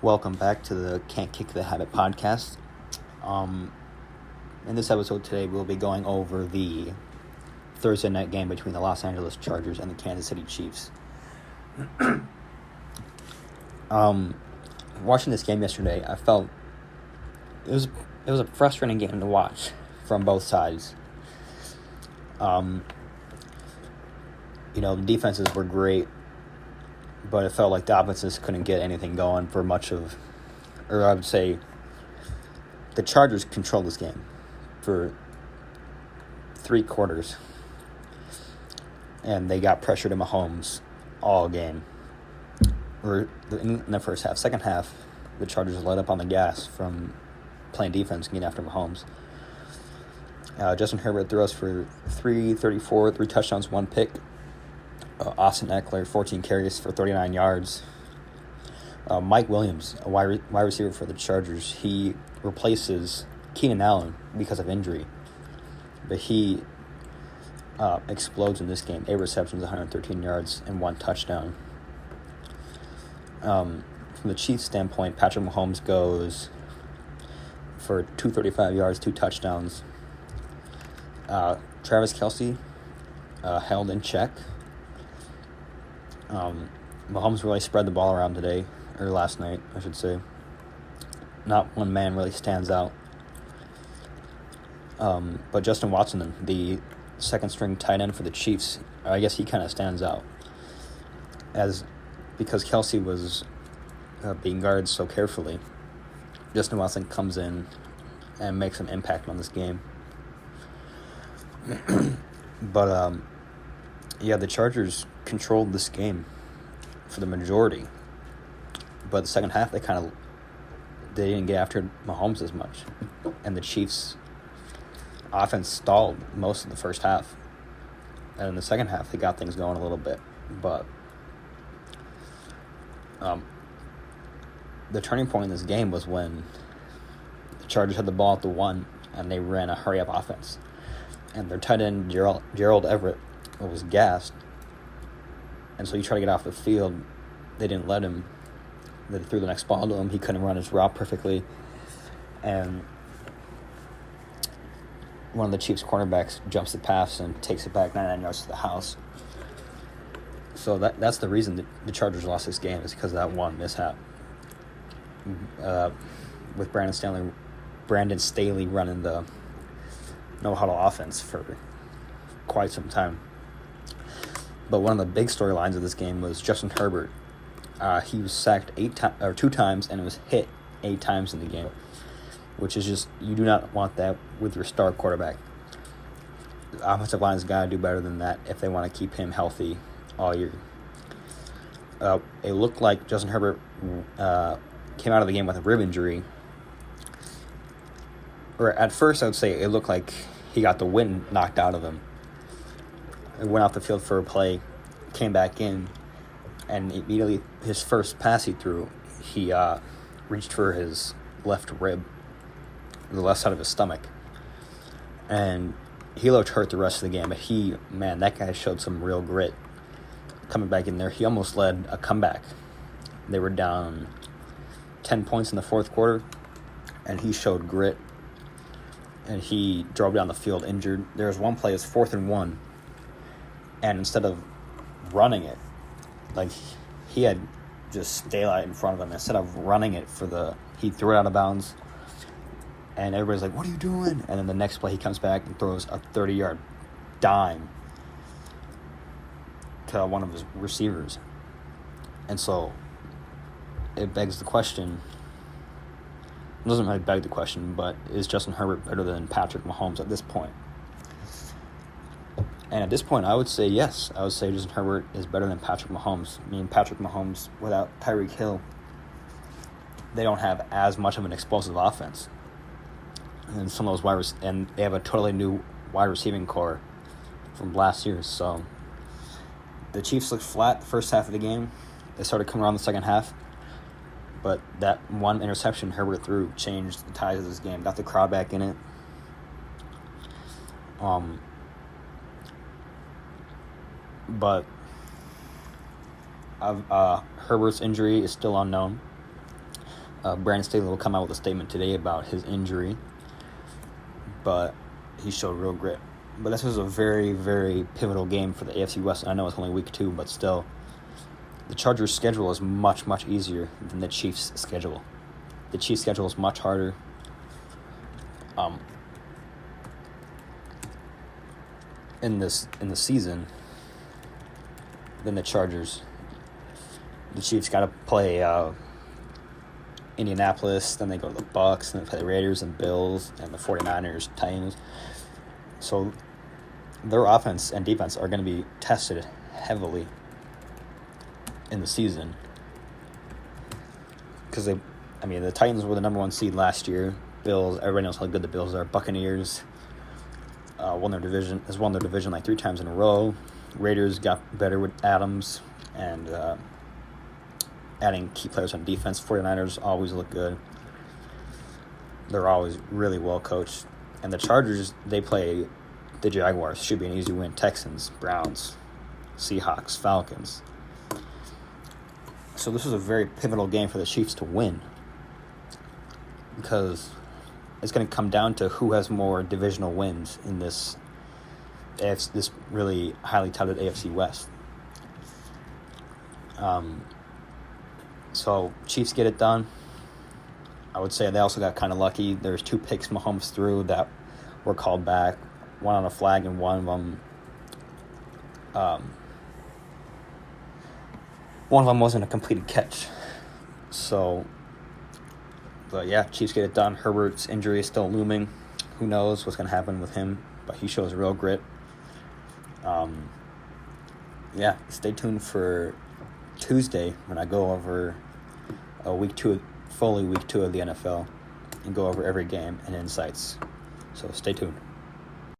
Welcome back to the Can't Kick the Habit podcast. In this episode today, we'll be going over the Thursday night game between the Los Angeles Chargers and the Kansas City Chiefs. Watching this game yesterday, I felt it was a frustrating game to watch from both sides. The defenses were great, but it felt like the offenses couldn't get anything going for much of, or I would say the Chargers controlled this game for 3 quarters, and they got pressure to Mahomes all game. Or in the first half. Second half, the Chargers let up on the gas from playing defense and getting after Mahomes. Justin Herbert threw us for 334, 3 touchdowns, 1 pick. Austin Eckler, 14 carries for 39 yards. Mike Williams, a wide receiver for the Chargers, he replaces Keenan Allen because of injury. But he explodes in this game. 8 receptions, 113 yards, and 1 touchdown. From the Chiefs' standpoint, Patrick Mahomes goes for 235 yards, 2 touchdowns. Travis Kelce held in check. Mahomes really spread the ball around today, or last night, I should say. Not one man really stands out. But Justin Watson, the second-string tight end for the Chiefs, I guess he kind of stands out. Because Kelce was being guarded so carefully, Justin Watson comes in and makes an impact on this game. But, the Chargers controlled this game for the majority. But the second half, they didn't get after Mahomes as much. And the Chiefs' offense stalled most of the first half. And in the second half, they got things going a little bit. But the turning point in this game was when the Chargers had the ball at the 1, and they ran a hurry-up offense. And their tight end, Gerald Everett, was gassed. And so he tried to get off the field. They didn't let him. They threw the next ball to him. He couldn't run his route perfectly. And one of the Chiefs' cornerbacks jumps the pass and takes it back 99 yards to the house. So that's the reason that the Chargers lost this game, is because of that one mishap. With Brandon Staley running the no-huddle offense for quite some time. But one of the big storylines of this game was Justin Herbert. He was sacked 2 times, and it was hit 8 times in the game, which is just, you do not want that with your star quarterback. The offensive line has got to do better than that if they want to keep him healthy all year. It looked like Justin Herbert came out of the game with a rib injury. Or at first, I would say it looked like he got the wind knocked out of him. He went off the field for a play, came back in, and immediately his first pass he threw, he reached for his left rib, the left side of his stomach. And he looked hurt the rest of the game, but that guy showed some real grit coming back in there. He almost led a comeback. They were down 10 points in the fourth quarter, and he showed grit, and he drove down the field injured. There was one play, it was 4th and 1, and instead of running it, like he had just daylight in front of him, instead of running it he threw it out of bounds, and everybody's like, "What are you doing?" And then the next play, he comes back and throws a 30-yard dime to one of his receivers. And so it begs the question, it doesn't really beg the question, but is Justin Herbert better than Patrick Mahomes at this point? And at this point, I would say yes. I would say Justin Herbert is better than Patrick Mahomes. I mean, Patrick Mahomes, without Tyreek Hill, they don't have as much of an explosive offense. And some of those and they have a totally new wide receiving core from last year. So the Chiefs looked flat the first half of the game. They started coming around the second half. But that one interception Herbert threw changed the tides of this game, got the crowd back in it. But Herbert's injury is still unknown. Brandon Staley will come out with a statement today about his injury, but he showed real grit. But this was a very, very pivotal game for the AFC West. I know it's only week 2, but still, the Chargers' schedule is much, much easier than the Chiefs' schedule. The Chiefs' schedule is much harder. In the season than the Chargers. The Chiefs got to play Indianapolis, then they go to the Bucs, and they play the Raiders and Bills and the 49ers, Titans. So their offense and defense are going to be tested heavily in the season. Because the Titans were the number 1 seed last year. Bills, everybody knows how good the Bills are. Buccaneers won their division like 3 times in a row. Raiders got better with Adams and adding key players on defense. 49ers always look good. They're always really well coached. And the Chargers, they play the Jaguars. Should be an easy win. Texans, Browns, Seahawks, Falcons. So this is a very pivotal game for the Chiefs to win, because it's going to come down to who has more divisional wins in this really highly touted AFC West. So Chiefs get it done. I would say they also got kind of lucky. There's 2 picks Mahomes threw that were called back, one on a flag and one of them wasn't a completed catch. So, but yeah, Chiefs get it done. Herbert's injury is still looming. Who knows what's going to happen with him, but he shows real grit. Yeah, stay tuned for Tuesday when I go over week 2 of the NFL and go over every game and insights. So stay tuned.